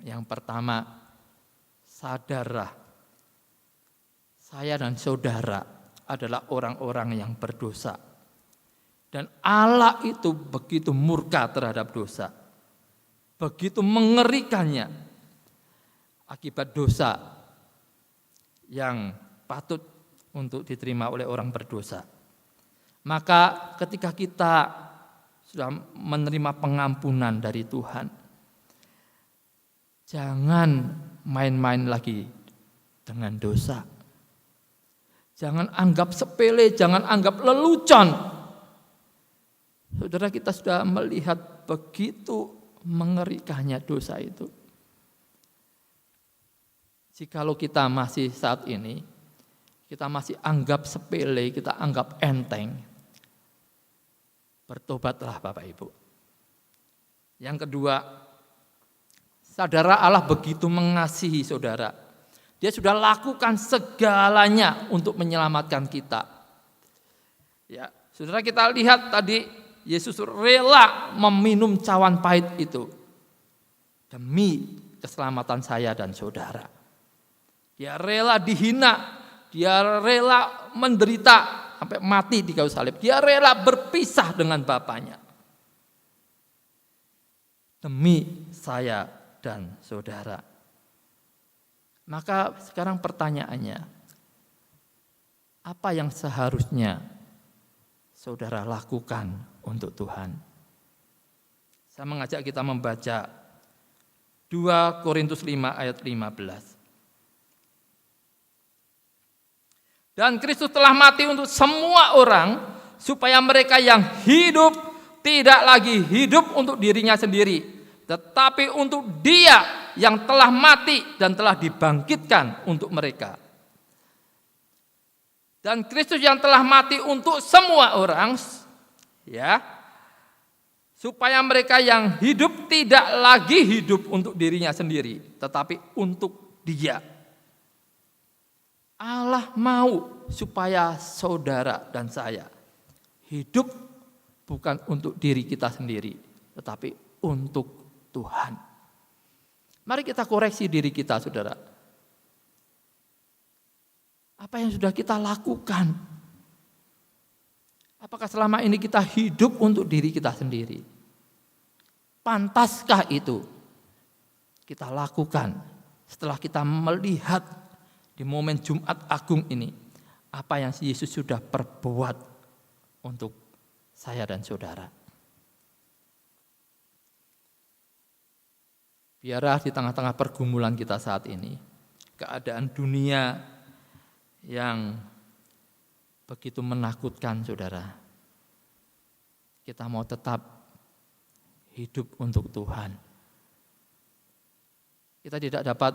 Yang pertama, sadarlah, saya dan saudara adalah orang-orang yang berdosa. Dan Allah itu begitu murka terhadap dosa. Begitu mengerikannya akibat dosa yang patut untuk diterima oleh orang berdosa. Maka ketika kita sudah menerima pengampunan dari Tuhan, jangan main-main lagi dengan dosa. Jangan anggap sepele, jangan anggap lelucon. Saudara, kita sudah melihat begitu mengerikannya dosa itu. Jikalau kita masih saat ini, kita masih anggap sepele, kita anggap enteng, bertobatlah Bapak Ibu. Yang kedua, saudara, Allah begitu mengasihi saudara. Dia sudah lakukan segalanya untuk menyelamatkan kita. Ya, saudara, kita lihat tadi Yesus rela meminum cawan pahit itu demi keselamatan saya dan saudara. Dia rela dihina, dia rela menderita sampai mati di kayu salib. Dia rela berpisah dengan Bapaknya demi saya dan saudara. Maka sekarang pertanyaannya, apa yang seharusnya saudara lakukan untuk Tuhan? Saya mengajak kita membaca 2 Korintus 5 ayat 15. Dan Kristus telah mati untuk semua orang, supaya mereka yang hidup tidak lagi hidup untuk dirinya sendiri, tetapi untuk Dia yang telah mati dan telah dibangkitkan untuk mereka. Dan Kristus yang telah mati untuk semua orang, ya, supaya mereka yang hidup tidak lagi hidup untuk dirinya sendiri, tetapi untuk Dia. Allah mau supaya saudara dan saya hidup bukan untuk diri kita sendiri, tetapi untuk Tuhan. Mari kita koreksi diri kita, saudara. Apa yang sudah kita lakukan? Apakah selama ini kita hidup untuk diri kita sendiri? Pantaskah itu kita lakukan setelah kita melihat di momen Jumat Agung ini apa yang Yesus sudah perbuat untuk saya dan saudara? Biarlah di tengah-tengah pergumulan kita saat ini, keadaan dunia yang begitu menakutkan, saudara, kita mau tetap hidup untuk Tuhan. Kita tidak dapat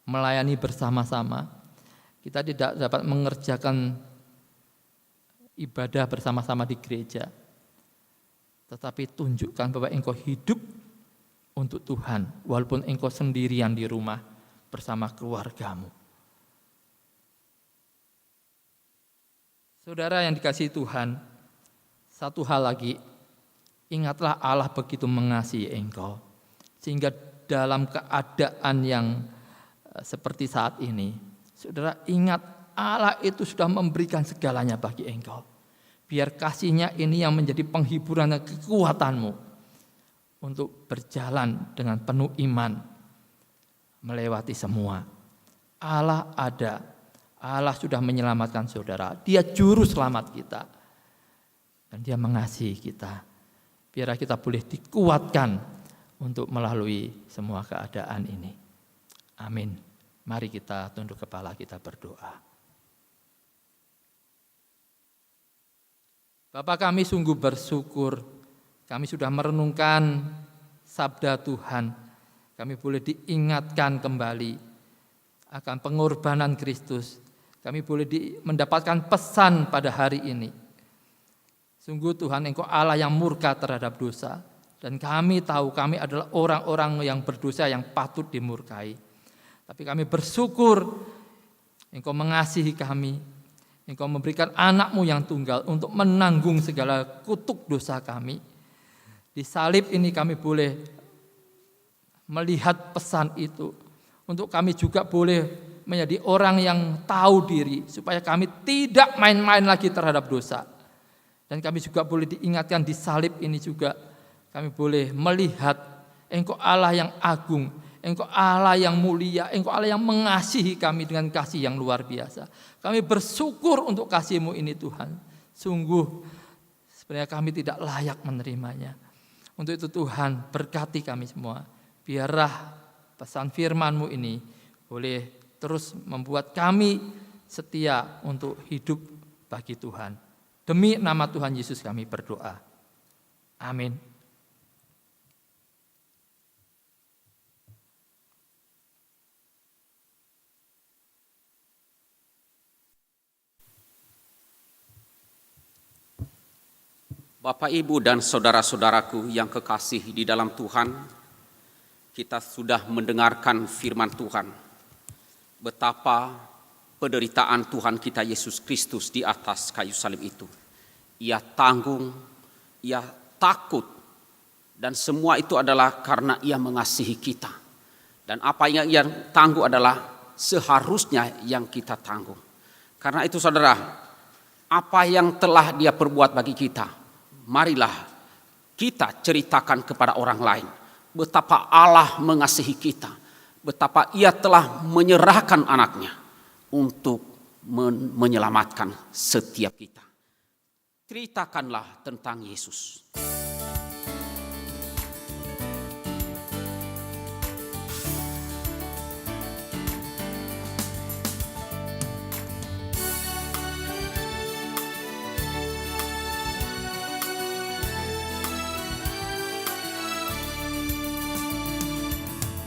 melayani bersama-sama. Kita tidak dapat mengerjakan ibadah bersama-sama di gereja. Tetapi tunjukkan bahwa engkau hidup untuk Tuhan, walaupun engkau sendirian di rumah bersama keluargamu. Saudara yang dikasihi Tuhan, satu hal lagi, ingatlah Allah begitu mengasihi engkau, sehingga dalam keadaan yang seperti saat ini, saudara ingat Allah itu sudah memberikan segalanya bagi engkau. Biar kasih-Nya ini yang menjadi penghiburan dan kekuatanmu untuk berjalan dengan penuh iman melewati semua. Allah ada, Allah sudah menyelamatkan saudara. Dia juru selamat kita dan Dia mengasihi kita. Biar kita boleh dikuatkan untuk melalui semua keadaan ini. Amin. Mari kita tunduk kepala, kita berdoa. Bapa, kami sungguh bersyukur, kami sudah merenungkan sabda Tuhan. Kami boleh diingatkan kembali akan pengorbanan Kristus. Kami boleh mendapatkan pesan pada hari ini. Sungguh Tuhan, Engkau Allah yang murka terhadap dosa. Dan kami tahu kami adalah orang-orang yang berdosa yang patut dimurkai. Tapi kami bersyukur Engkau mengasihi kami. Engkau memberikan anak-Mu yang tunggal untuk menanggung segala kutuk dosa kami. Di salib ini kami boleh melihat pesan itu. Untuk kami juga boleh menjadi orang yang tahu diri. Supaya kami tidak main-main lagi terhadap dosa. Dan kami juga boleh diingatkan di salib ini juga. Kami boleh melihat Engkau Allah yang agung, Engkau Allah yang mulia, Engkau Allah yang mengasihi kami dengan kasih yang luar biasa. Kami bersyukur untuk kasih-Mu ini Tuhan. Sungguh sebenarnya kami tidak layak menerimanya. Untuk itu Tuhan berkati kami semua. Biarlah pesan firman-Mu ini boleh terus membuat kami setia untuk hidup bagi Tuhan. Demi nama Tuhan Yesus kami berdoa. Amin. Bapak, Ibu, dan saudara-saudaraku yang kekasih di dalam Tuhan, kita sudah mendengarkan firman Tuhan. Betapa penderitaan Tuhan kita Yesus Kristus di atas kayu salib itu. Ia tanggung, Ia takut, dan semua itu adalah karena Ia mengasihi kita. Dan apa yang Ia tanggung adalah seharusnya yang kita tanggung. Karena itu saudara, apa yang telah Dia perbuat bagi kita, marilah kita ceritakan kepada orang lain betapa Allah mengasihi kita, betapa Ia telah menyerahkan anaknya untuk menyelamatkan setiap kita. Ceritakanlah tentang Yesus.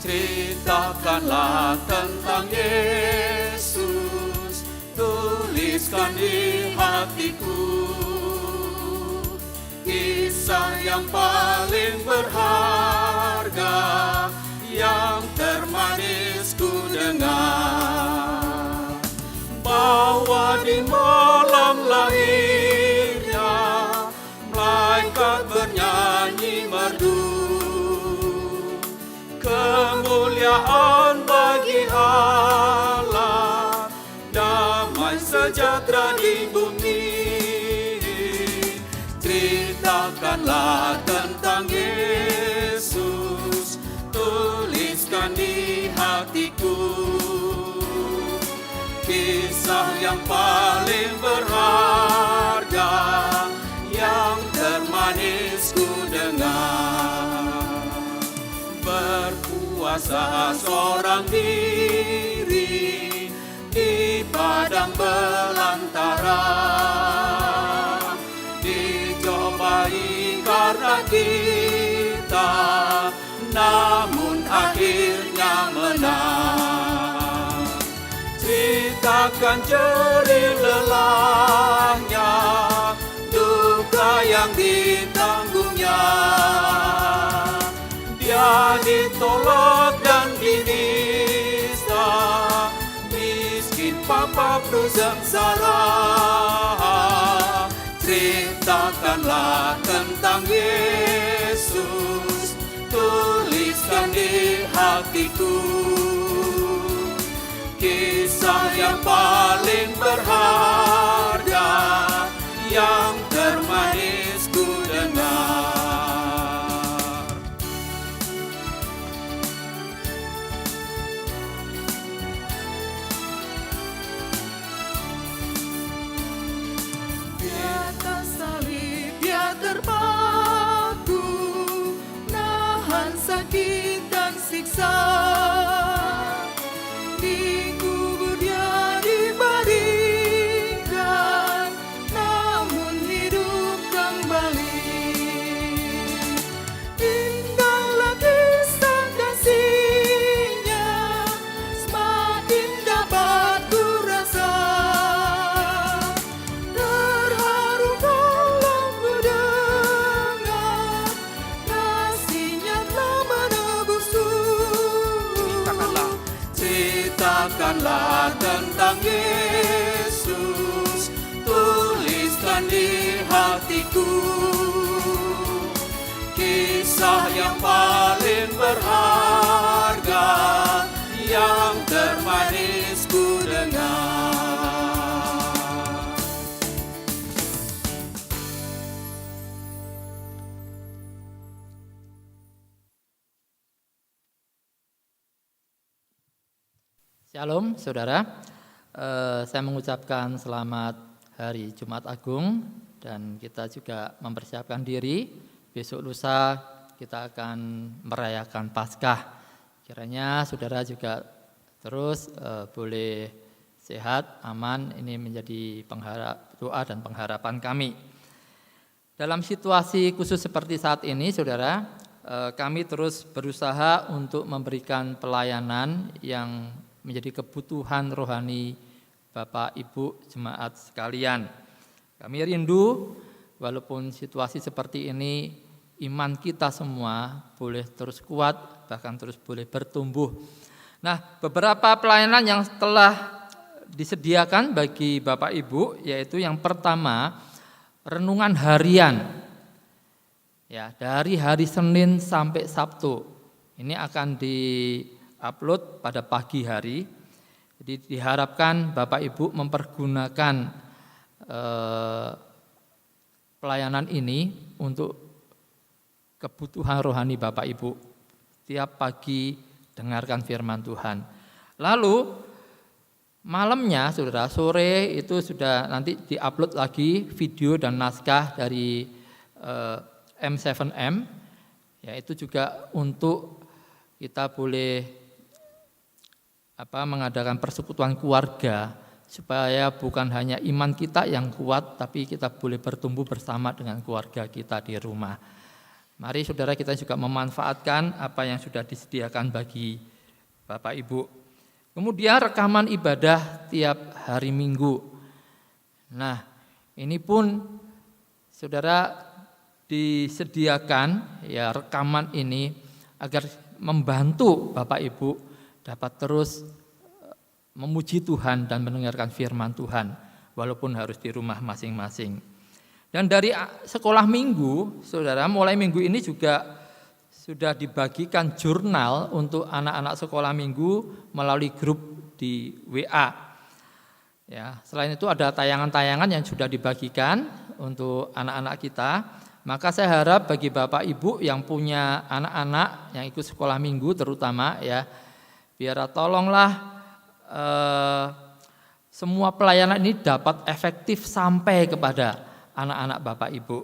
Ceritakanlah tentang Yesus, tuliskan di hatiku kisah yang paling berharga, yang termanis ku dengar, bahwa di malam lahirnya malaikat bernyanyi merdu. Kemuliaan bagi Allah, damai sejahtera di bumi. Ceritakanlah tentang Yesus, tuliskan di hatiku kisah yang paling berharga, yang termanis ku dengar. Berpuasa seorang diri di padang belantara, dicobai karena kita, namun akhirnya senang. Ceritakan jerih lelahnya, duka yang ditanggungnya. Dia ditolak dan dinista, miskin papa sengsara. Ceritakanlah tentang Yesus, tuliskan di hatiku. Kisah yang paling berharga, yang termanis ku dengar. Di atas salib dia terpaku, nahan sakit dan siksa. Dikubur dia dibaringkan, namun hidup kembali. Indahlah kisah kasihnya, semakin dapat ku rasa. Terharu kalau ku dengar, kasihnya telah menebusku. Ceritakanlah tentang Yesus, tuliskan di hatiku. Kisah yang paling berharga, yang termanis ku dengar. Shalom saudara, saya mengucapkan selamat hari Jumat Agung dan kita juga mempersiapkan diri. Besok lusa kita akan merayakan Paskah. Kiranya saudara juga terus boleh sehat, aman, ini menjadi doa dan pengharapan kami. Dalam situasi khusus seperti saat ini saudara, kami terus berusaha untuk memberikan pelayanan yang menjadi kebutuhan rohani Bapak Ibu jemaat sekalian. Kami rindu walaupun situasi seperti ini, iman kita semua boleh terus kuat, bahkan terus boleh bertumbuh. Nah, beberapa pelayanan yang telah disediakan bagi Bapak Ibu, yaitu yang pertama, renungan harian. Ya, dari hari Senin sampai Sabtu. Ini akan upload pada pagi hari. Jadi diharapkan Bapak Ibu mempergunakan pelayanan ini untuk kebutuhan rohani Bapak Ibu. Tiap pagi dengarkan firman Tuhan. Lalu malamnya saudara, sore itu sudah nanti diupload lagi video dan naskah dari M7M. Ya, itu juga untuk kita boleh mengadakan persekutuan keluarga supaya bukan hanya iman kita yang kuat, tapi kita boleh bertumbuh bersama dengan keluarga kita di rumah. Mari saudara kita juga memanfaatkan apa yang sudah disediakan bagi Bapak Ibu. Kemudian rekaman ibadah tiap hari Minggu. Nah, ini pun saudara disediakan ya rekaman ini agar membantu Bapak Ibu dapat terus memuji Tuhan dan mendengarkan firman Tuhan walaupun harus di rumah masing-masing. Dan dari sekolah minggu, saudara, mulai minggu ini juga sudah dibagikan jurnal untuk anak-anak sekolah minggu melalui grup di WA. Ya, selain itu ada tayangan-tayangan yang sudah dibagikan untuk anak-anak kita. Maka saya harap bagi Bapak Ibu yang punya anak-anak yang ikut sekolah minggu terutama ya, biar tolonglah semua pelayanan ini dapat efektif sampai kepada anak-anak Bapak Ibu,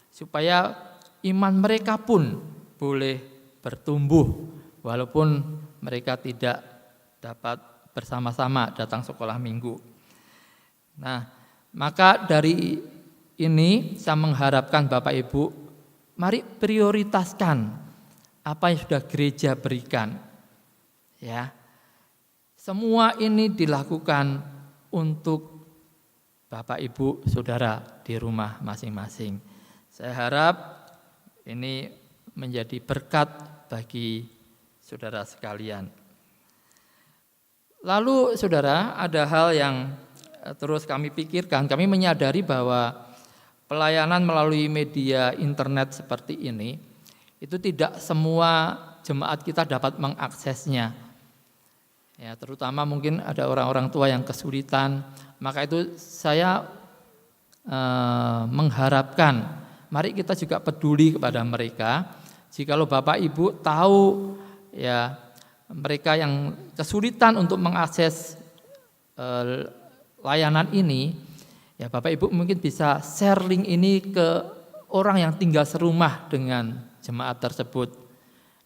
supaya iman mereka pun boleh bertumbuh walaupun mereka tidak dapat bersama-sama datang sekolah minggu. Nah, maka dari ini saya mengharapkan Bapak Ibu, mari prioritaskan apa yang sudah gereja berikan. Ya, semua ini dilakukan untuk Bapak, Ibu, Saudara di rumah masing-masing. Saya harap ini menjadi berkat bagi saudara sekalian. Lalu saudara, ada hal yang terus kami pikirkan. Kami menyadari bahwa pelayanan melalui media internet seperti ini, itu tidak semua jemaat kita dapat mengaksesnya. Ya, terutama mungkin ada orang-orang tua yang kesulitan. Maka itu saya mengharapkan, mari kita juga peduli kepada mereka. Jikalau Bapak Ibu tahu ya mereka yang kesulitan untuk mengakses layanan ini, ya Bapak Ibu mungkin bisa share link ini ke orang yang tinggal serumah dengan jemaat tersebut,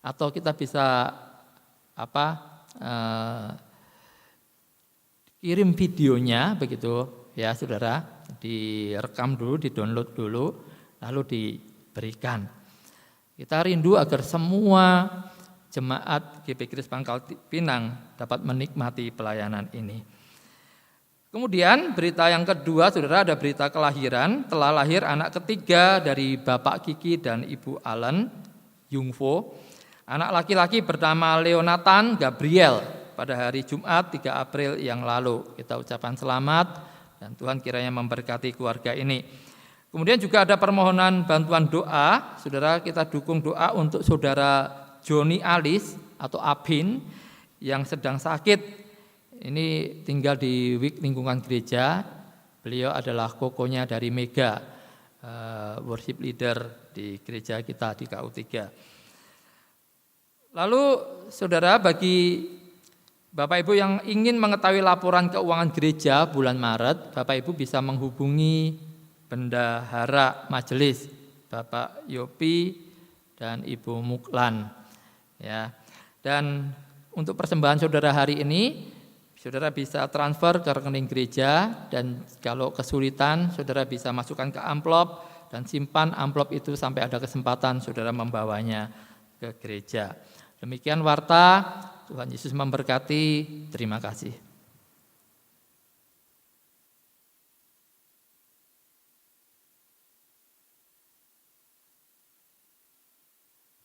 atau kita bisa kirim videonya begitu ya saudara, direkam dulu, di-download dulu, lalu diberikan. Kita rindu agar semua jemaat GP Kris Pangkal Pinang dapat menikmati pelayanan ini. Kemudian berita yang kedua, saudara, ada berita kelahiran. Telah lahir anak ketiga dari Bapak Kiki dan Ibu Allen Jungfo. Anak laki-laki bernama Leonatan Gabriel pada hari Jumat 3 April yang lalu. Kita ucapkan selamat dan Tuhan kiranya memberkati keluarga ini. Kemudian juga ada permohonan bantuan doa. Saudara, kita dukung doa untuk saudara Joni Alis atau Apin yang sedang sakit. Ini tinggal di WIK lingkungan gereja. Beliau adalah kokonya dari Mega, worship leader di gereja kita di KU3. Lalu saudara, bagi Bapak Ibu yang ingin mengetahui laporan keuangan gereja bulan Maret, Bapak Ibu bisa menghubungi Bendahara Majelis Bapak Yopi dan Ibu Muklan. Ya. Dan untuk persembahan saudara hari ini, saudara bisa transfer ke rekening gereja, dan kalau kesulitan saudara bisa masukkan ke amplop dan simpan amplop itu sampai ada kesempatan saudara membawanya ke gereja. Demikian warta, Tuhan Yesus memberkati. Terima kasih.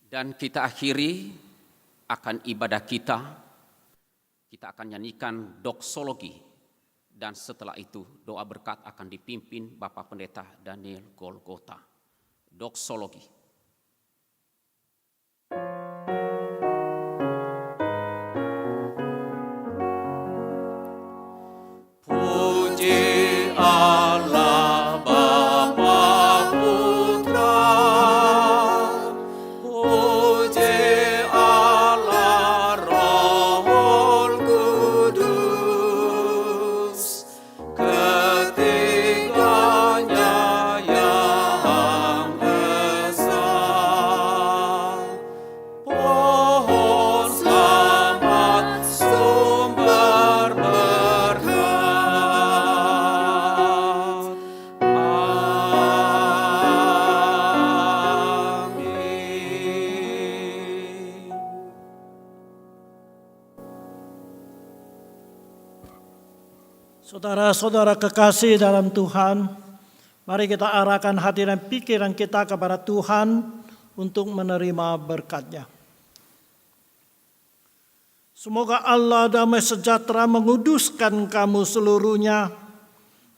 Dan kita akhiri akan ibadah kita akan nyanyikan doksologi, dan setelah itu doa berkat akan dipimpin Bapak Pendeta Daniel Golgota. Doksologi. Puji Allah Bapa Putra, puji Allah Roh Kudus, ketiganya yang esa. Pohon selamat sumber berkat. Amin. Saudara-saudara kekasih dalam Tuhan, mari kita arahkan hati dan pikiran kita kepada Tuhan untuk menerima berkat-Nya. Semoga Allah damai sejahtera menguduskan kamu seluruhnya,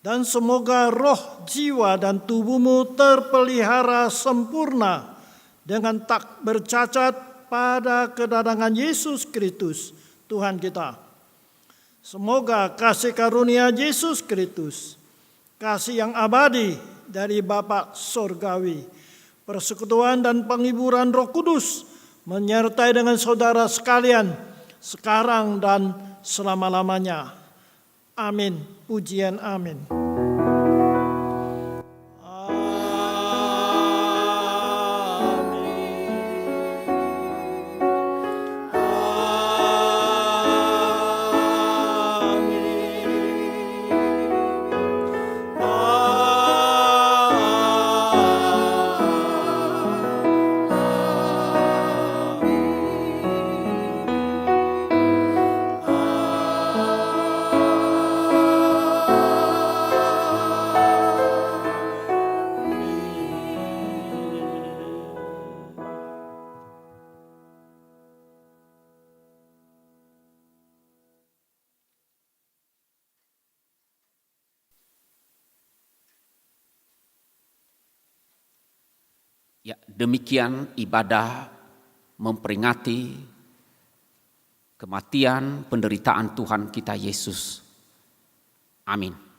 dan semoga roh, jiwa, dan tubuhmu terpelihara sempurna dengan tak bercacat pada kedatangan Yesus Kristus, Tuhan kita. Semoga kasih karunia Yesus Kristus, kasih yang abadi dari Bapa Surgawi, persekutuan dan penghiburan Roh Kudus menyertai dengan saudara sekalian sekarang dan selama-lamanya. Amin. Pujian amin. Ya, demikian ibadah memperingati kematian penderitaan Tuhan kita Yesus. Amin.